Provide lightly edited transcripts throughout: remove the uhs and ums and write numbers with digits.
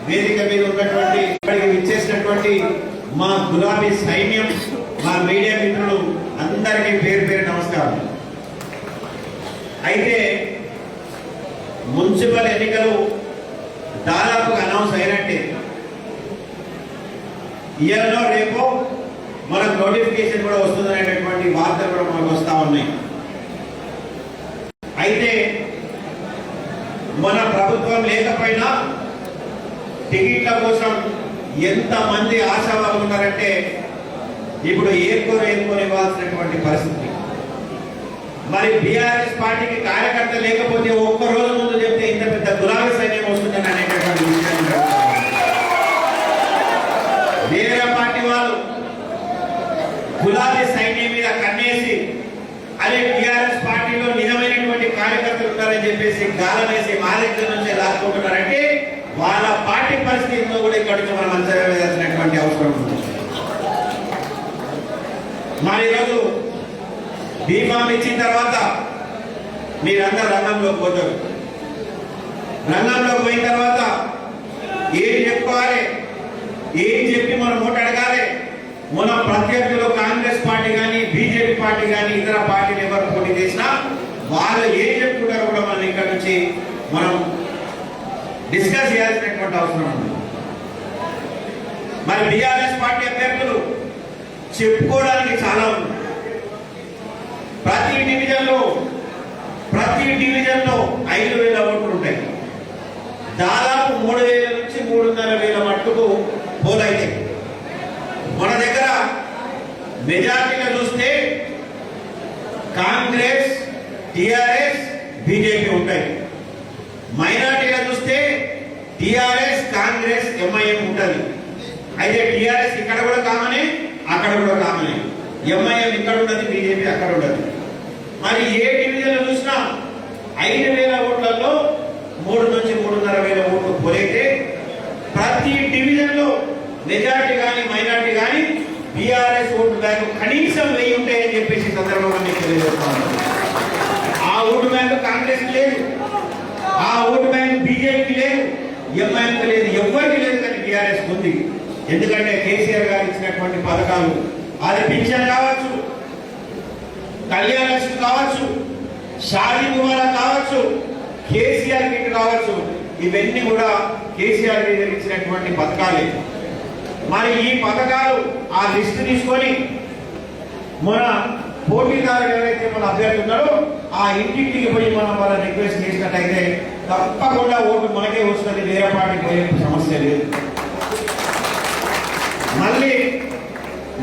వేదిక మీద ఉన్నటువంటి ఇక్కడికి విచ్చేసినటువంటి మా గులాబీ సైన్యం, మా మీడియా మిత్రులు అందరికీ పేరు పేరు నమస్కారం. అయితే మున్సిపల్ ఎన్నికలు దాదాపుగా అనౌన్స్ అయినట్టే. ఇయర్లో రేపు మనకు నోటిఫికేషన్ కూడా వస్తుందనేటటువంటి వార్తలు కూడా మనకు వస్తూ ఉన్నాయి. అయితే మన ప్రభుత్వం లేకపోయినా టికెట్ల కోసం ఎంతమంది ఆశావాదులు ఉన్నారంటే ఇప్పుడు ఏర్కొని ఇవ్వాల్సినటువంటి పరిస్థితి. మరి బీఆర్ఎస్ పార్టీకి కార్యకర్త లేకపోతే ఒక్క రోజు ముందు చెప్తే ఇంత పెద్ద గులాబీ సైన్యం వస్తుందని అనేటటువంటి విషయాన్ని వేరే పార్టీ వాళ్ళు గులాబీ సైన్యం మీద కన్నేసి అదే టీఆర్ఎస్ పార్టీలో నిజమైనటువంటి కార్యకర్తలు ఉన్నారని చెప్పేసి గాలం వేసి మా దగ్గర నుంచి లాక్కుంటున్నారంటే వాళ్ళ పార్టీ పరిస్థితిలో కూడా ఇక్కడ నుంచి మనం అంచనా వేయాల్సినటువంటి అవసరం ఉంది. మరి ఈరోజు బీఫామ్ ఇచ్చిన తర్వాత మీరందరూ రంగంలోకి పోతారు. రంగంలోకి పోయిన తర్వాత ఏం చెప్పుకోవాలి, ఏం చెప్పి మనం ఓటు అడగాలి. మన ప్రత్యర్థులు కాంగ్రెస్ పార్టీ కానీ బీజేపీ పార్టీ కానీ ఇతర పార్టీలు ఎవరు పోటీ చేసినా వాళ్ళు ఏం చెప్పుకుంటారో కూడా మనం ఇక్కడ నుంచి మనం డిస్కస్ చేయాల్సినటువంటి అవసరం ఉంది. మరి బీఆర్ఎస్ పార్టీ అభ్యర్థులు చెప్పుకోవడానికి చాలా ఉంది. ప్రతి డివిజన్లో 5,000 ఓట్లు ఉంటాయి. దాదాపు 3,000 నుంచి 3,500 మట్టుకు పోలైతాయి. మన దగ్గర మెజార్టీగా చూస్తే కాంగ్రెస్, టిఆర్ఎస్, బీజేపీ ఉంటాయి. మైనార్టీగా చూస్తే టిఆర్ఎస్, కాంగ్రెస్, ఎంఐఎం ఉంటుంది. అయితే టిఆర్ఎస్ ఇక్కడ కూడా కామనే, అక్కడ కూడా కామనే. ఎంఐఎం ఇక్కడ ఉండదు, బీజేపీ అక్కడ ఉండదు. మరి ఏ డివిజన్లో చూసినా 5,000 ఓట్లలో 3 నుంచి 3,500 ఓట్లు పోలైతే ప్రతి డివిజన్లో మెజార్టీ కానీ మైనార్టీ కానీ బీఆర్ఎస్ ఓటు బ్యాంకు కనీసం 1000 ఉంటాయని చెప్పేసి సందర్భంగా మీకు తెలియజేస్తాను. ఆ ఓటు బ్యాంకు కాంగ్రెస్ లేదు, ఆ ఓటు బ్యాంకు బీజేపీకి లేదు, ఎంఐఎంకి లేదు, ఎవరికి లేదు. కానీ బీఆర్ఎస్ ఉంది. ఎందుకంటే కేసీఆర్ గారు ఇచ్చినటువంటి పథకాలు, అది పింఛన్ కావచ్చు, కళ్యాణ లక్ష్మి కావచ్చు, షాదీ ముబారక్ కావచ్చు, కేసీఆర్ కిట్ కావచ్చు, ఇవన్నీ కూడా కేసీఆర్ గారు ఇచ్చినటువంటి పథకాలే. మరి ఈ పథకాలు ఆ లిస్టు తీసుకొని మన పోటీదారు ఎవరైతే మన అభ్యర్థి ఉన్నారో ఆ ఇంటింటికి పోయి మనం వాళ్ళ రిక్వెస్ట్ చేసినట్టయితే తప్పకుండా ఓటు మనకే వస్తుంది, వేరే పార్టీకి పోయే సమస్య లేదు. మళ్ళీ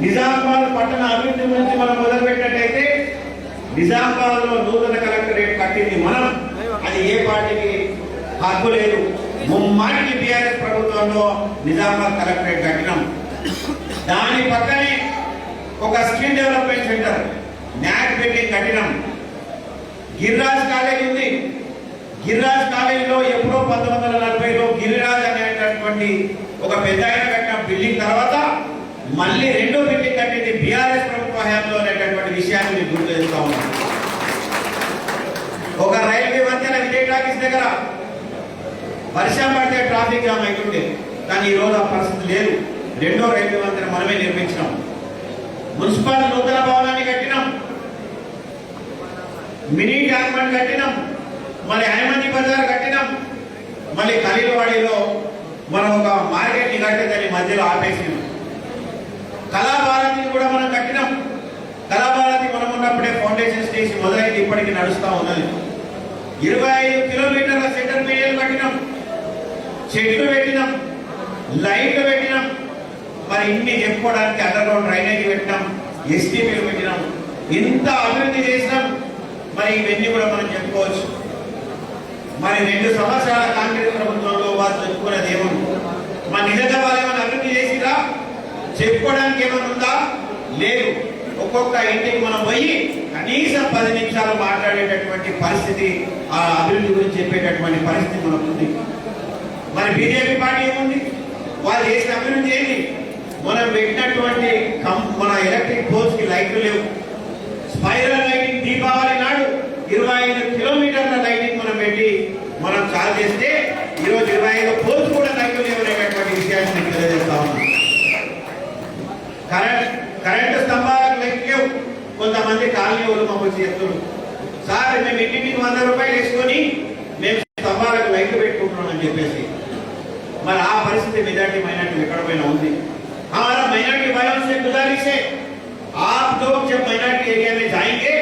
నిజామాబాద్ పట్టణ అభివృద్ధి గురించి మనం మొదలుపెట్టినట్టయితే నిజామాబాద్ లో నూతన కలెక్టరేట్ కట్టింది మనం, అది ఏ పార్టీకి హక్కు లేదు. ముమ్మాటికి బీఆర్ఎస్ ప్రభుత్వంలో నిజామాబాద్ కలెక్టరేట్ కట్టినాం. దాని పక్కనే ఒక skill development centre NAAC building కట్టినాం. గిరిరాజ్ కాలేజ్ ఉంది. గిరిరాజ్ కాలేజీలో ఎప్పుడో 1940లో గిరిరాజ్ అనేటటువంటి ఒక పెద్ద ఆయన కట్టిన బిల్డింగ్ తర్వాత మళ్ళీ 2వ బిల్డింగ్ కట్టింది బీఆర్ఎస్ ప్రభుత్వ హయాంలో అనేటటువంటి విషయాన్ని మీకు గుర్తు చేస్తా ఉన్నాం. ఒక రైల్వే వంతెన విజయ్ టాకీస్ దగ్గర వర్షం పడితే ట్రాఫిక్ జామ్ అవుతుండే, కానీ ఈ రోజు ఆ పరిస్థితి లేదు. 2వ రైల్వే వంతెన మనమే నిర్మించినాం. మున్సిపల్ నూతన భవనాన్ని కట్టినాం, మినీ ట్యాంక్ బండ్ కట్టినాం, మళ్ళీ హైమంది బజార్ కట్టినాం, మళ్ళీ ఖలీల్వాడిలో మనం ఒక మార్కెట్ ని కట్టేదాన్ని మధ్యలో ఆపేసినాం. కళాభారతిని కూడా మనం కట్టినాం. కళాభారతి మనం ఉన్నప్పుడే ఫౌండేషన్ స్టేజ్ మొదలైంది, ఇప్పటికీ నడుస్తూ ఉన్నది. 25 కిలోమీటర్ల సెంటర్ మీడియం కట్టినాం, చెట్లు పెట్టినాం, లైట్లు పెట్టినాం. మరి ఇన్ని చెప్పుకోవడానికి అండర్ గ్రౌండ్ డ్రైనేజ్ పెట్టినాం, ఎస్టీపీలు పెట్టినాం. ఇంత అభివృద్ధి చేసినాం. మరి ఇవన్నీ కూడా మనం చెప్పుకోవచ్చు. మరి 2 సంవత్సరాల కాంగ్రెస్ ప్రభుత్వంలో వాళ్ళు చెప్పుకునేది ఏముంది? మరి నిజంగా వాళ్ళు ఏమైనా అభివృద్ధి చేసిరా? చెప్పుకోవడానికి ఏమైనా ఉందా? లేదు. ఒక్కొక్క ఇంటికి మనం పోయి కనీసం 10 నిమిషాలు మాట్లాడేటటువంటి పరిస్థితి, ఆ అభివృద్ధి గురించి చెప్పేటటువంటి పరిస్థితి మనకు ఉంది. మరి బీజేపీ పార్టీ ఏముంది? వాళ్ళు చేసిన అభివృద్ధి ఏంటి? మనం పెట్టినటువంటి మన ఎలక్ట్రిక్ పోల్స్ కి లైట్లు లేవు. స్పైరల్ లైటింగ్ దీపావళి నాడు 25 కిలోమీటర్ల లైటింగ్ మనం పెట్టి మనం చార్జ్ చేస్తే ఈరోజు 25 పోల్స్ కూడా లైట్లు లేవు. కొంతమంది కాలనీ వాళ్ళు మాకు వచ్చి చెప్తున్నారు, సార్ మేము ఇంటికి 100 రూపాయలు వేసుకొని మేము స్తంభాలకు లైట్లు పెట్టుకుంటున్నాం అని చెప్పేసి. మరి ఆ పరిస్థితి మెజార్టీ మైనార్టీ ఎక్కడ పైన ఉంది. हमारा माइनॉरिटी भाइयों से गुजारिश है, आप लोग जब माइनॉरिटी एरिया में जाएंगे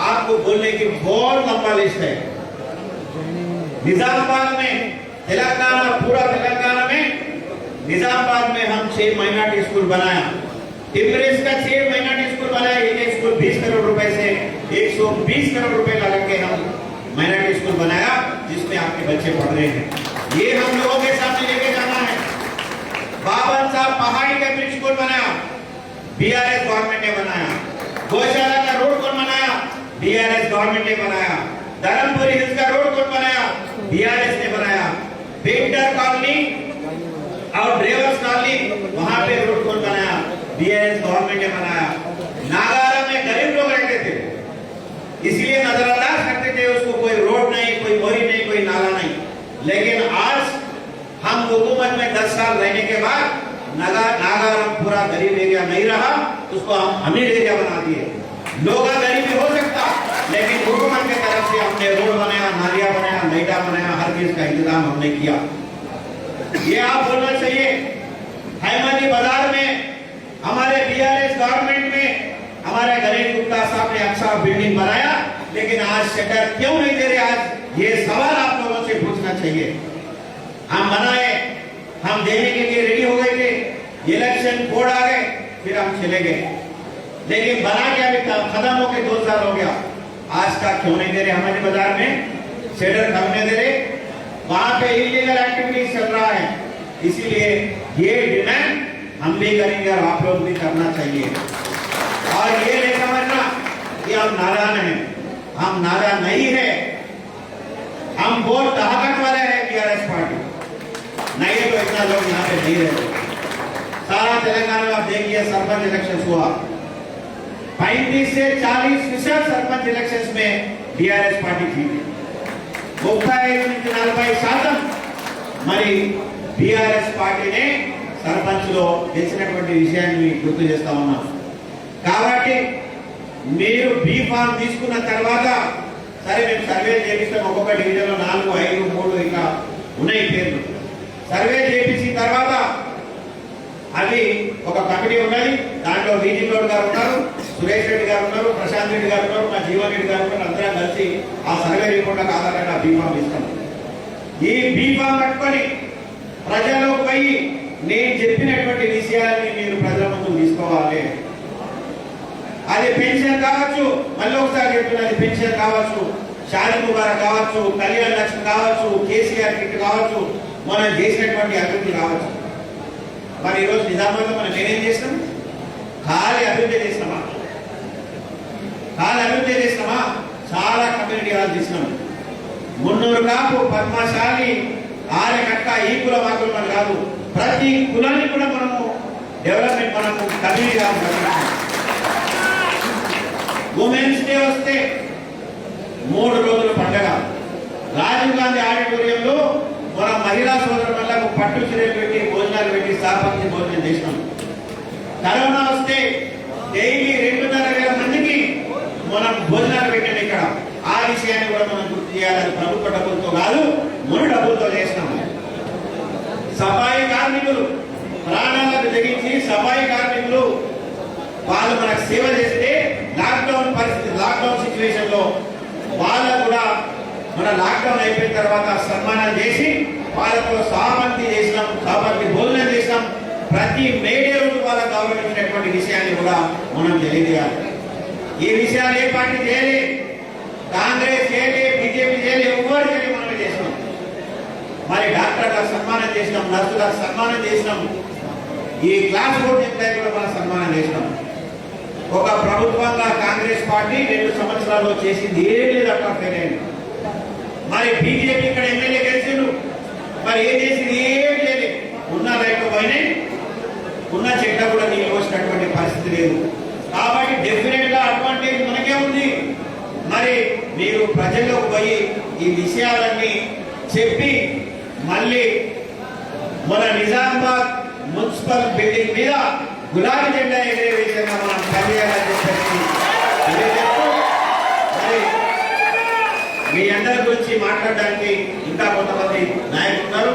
आपको बोलने की बहुत लंबा लिस्ट है। निजामाबाद में तेलंगाना, पूरा तेलंगाना में निजामाबाद में हम 6 माइनॉरिटी स्कूल बनाया, टिम्बरेज का 6 माइनॉरिटी स्कूल बनाया। एक स्कूल 20 करोड़ रुपए से 120 करोड़ रुपए लगा के हम माइनॉरिटी स्कूल बनाया, जिसमें आपके बच्चे पढ़ रहे हैं। ये हम लोगों के सामने लेके जाना है। बाबर साहब पहाड़ी का ब्रिज स्कूल बनाया, बीआरएस गवर्नमेंट ने बनाया। गौशाला का रोड कौन बनाया? बीआरएस गवर्नमेंट ने बनाया। धर्मपुरी हिल्स का रोड कौन बनाया? बीआरएस ने बनाया। पेंटर कॉलोनी और ड्राइवर्स कॉलोनी, वहां पे रोड कौन बनाया? बीआरएस गवर्नमेंट ने बनाया। नागारा में गरीब लोग रहते थे, इसलिए नजरअंदाज करते थे उसको, कोई रोड नहीं, कोई मोरी नहीं, कोई नाला नहीं। लेकिन आज हम हुकूमत में 10 साल रहने के बाद नागारम पूरा गरीब एरिया नहीं रहा, उसको हम अमीर एरिया बना दिए। लोग गरीबी हो सकता, लेकिन हुकूमत की तरफ से हमने रोड बनाया, नालियां बनाया, लाइटा बनाया, हर चीज का इंतजाम हमने किया। ये आप बोलना चाहिए। हैमदी बाजार में हमारे बीआरएस गवर्नमेंट में हमारे गणेश गुप्ता साहब ने अच्छा बिल्डिंग बनाया, लेकिन आज शटर क्यों नहीं दे रहे? आज ये सवाल आप लोगों से पूछना चाहिए। हम बनाए, हम देने के लिए रेडी हो गए थे, इलेक्शन कोड आ गए, फिर हम चले गए, लेकिन बना के अभी खत्म हो के 2 साल हो गया, आज तक क्यों नहीं दे रहे? हमारे बाजार में शेडर करने दे रहे, वहां पे इलीगल एक्टिविटीज चल रहा है। इसीलिए ये डिमांड हम भी करेंगे और आप लोग भी करना चाहिए। और ये नहीं समझना कि हम नादान हैं, हम नादान नहीं है, हम बहुत ताकत वाले हैं। बीआरएस पार्टी नहीं है तो इतना लोग यहाँ पे नहीं रहते। सारा तेलंगाना में आप देखिए सरपंच इलेक्शन हुआ, 35 से 40% सरपंच इलेक्शन में बीआरएस पार्टी जीती। 35 నుంచి 40% మరి बीआरएस పార్టీనే సర్పంచ్ లో గెలిచినటువంటి విషయాన్ని గుర్తు చేస్తా ఉన్నాం. కాబట్టి మీరు బీ ఫామ్ తీసుకున్న తర్వాత సరే మేము సర్వే చేపిస్తాం, ఒక్కొక్క డివిజన్ లో 4, 5, 3 ఇంకా ఉన్నాయి పేర్లు. సర్వే చేపించిన తర్వాత అది ఒక కమిటీ ఉన్నది, దాంట్లో వీజీ గౌడ్ గారు ఉన్నారు, సురేష్ రెడ్డి గారు ఉన్నారు, ప్రశాంత్ రెడ్డి గారు ఉన్నారు, మా జీవన్ రెడ్డి గారు ఉన్నారు. అందరం కలిసి ఆ సర్వే రిపోర్ట్ ఆధారంగా బీఫామ్ ఇస్తాం. ఈ బీఫామ్ పట్టుకొని ప్రజలకు పోయి నేను చెప్పినటువంటి విషయాన్ని మీరు ప్రజల ముందు తీసుకోవాలి. అది పెన్షన్ కావచ్చు, మళ్ళీ ఒకసారి చెప్తున్నది పెన్షన్ కావచ్చు, షాదీ ముబారక్ కావచ్చు, కళ్యాణ లక్ష్మి కావచ్చు, కేసీఆర్ కిట్ కావచ్చు, మనం చేసినటువంటి అభివృద్ధి కావచ్చు. మరి ఈరోజు నిజామాబాద్లో మనం నేనేం చేసినాం? ఖాళీ అభివృద్ధి చేసినామా? చాలా కమ్యూనిటీ హాల్ చేసినాం. మున్నూరు కాపు, పద్మశాలి, ఆరకట్ట, ఈ కులం ఆ కులం కాదు, ప్రతి కులాన్ని కూడా మనము డెవలప్మెంట్ మనము కమ్యూనిటీ హాల్. ఉమెన్స్ డే వస్తే 3 రోజుల పండుగ. రాజీవ్ గాంధీ ఆడిటోరియంలో మనం మహిళా సోదరులకు పట్టు చీరలు పెట్టి భోజనాలు పెట్టి సాపంచి భోజనం చేసినాం. కరోనా వస్తే డైలీ 2,500 మందికి మనం భోజనాలు పెట్టాం ఇక్కడ. ఆ విషయాన్ని కూడా మనం గుర్తు చేయాలని ప్రభుత్వ డబ్బులతో కాదు, మన డబ్బులతో చేసినాం. సఫాయి కార్మికులు ప్రాణాలకు తెగించి సఫాయి కార్మికులు వాళ్ళు మనకు సేవ చేస్తే లాక్డౌన్ పరిస్థితి, లాక్డౌన్ సిచ్యువేషన్ లో వాళ్ళకు కూడా మన లాక్డౌన్ అయిపోయిన తర్వాత సన్మానం చేసి వాళ్ళతో సహపంక్తి చేసినాం, సహపంక్తి భోజనం చేసినాం. ప్రతి మేడే రోజు వాళ్ళకు గౌరవించినటువంటి విషయాన్ని కూడా మనం తెలియజేయాలి. ఈ విషయాలు ఏ పార్టీ చేయలే, కాంగ్రెస్ చేయలే, బీజేపీ చేయలే, ఎవరు చేయలే, మనమే చేసినాం. మరి డాక్టర్లకు సన్మానం చేసినాం, నర్సులకు సన్మానం చేసినాం, ఈ క్లాస్ బోర్డు ఎంప్లాయీ కూడా మనం సన్మానం చేసినాం. ఒక ప్రభుత్వంగా కాంగ్రెస్ పార్టీ 2 సంవత్సరాల్లో చేసింది ఏం లేదు అక్కడ ఫెయిల్. మరి బీజేపీ ఇక్కడ ఎమ్మెల్యే గెలిచిండు, మరి ఏం చేసింది? ఏం చేయలేదు. ఉన్న రైతు పోయినాయి, ఉన్న చెట్ట కూడా నీళ్ళు పోసినటువంటి పరిస్థితి లేదు. కాబట్టి డెఫినెట్ గా అడ్వాంటేజ్ మనకే ఉంది. మరి మీరు ప్రజల్లోకి పోయి ఈ విషయాలన్నీ చెప్పి మళ్ళీ మన నిజామాబాద్ మున్సిపల్ బిల్డింగ్ మీద గులాబీ జెండా ఎగిరే విధంగా మనం పనిచేయాలని చెప్పేసి మీ అందరి గురించి మాట్లాడడానికి ఇంకా కొంతమంది నాయకులు ఉన్నారు.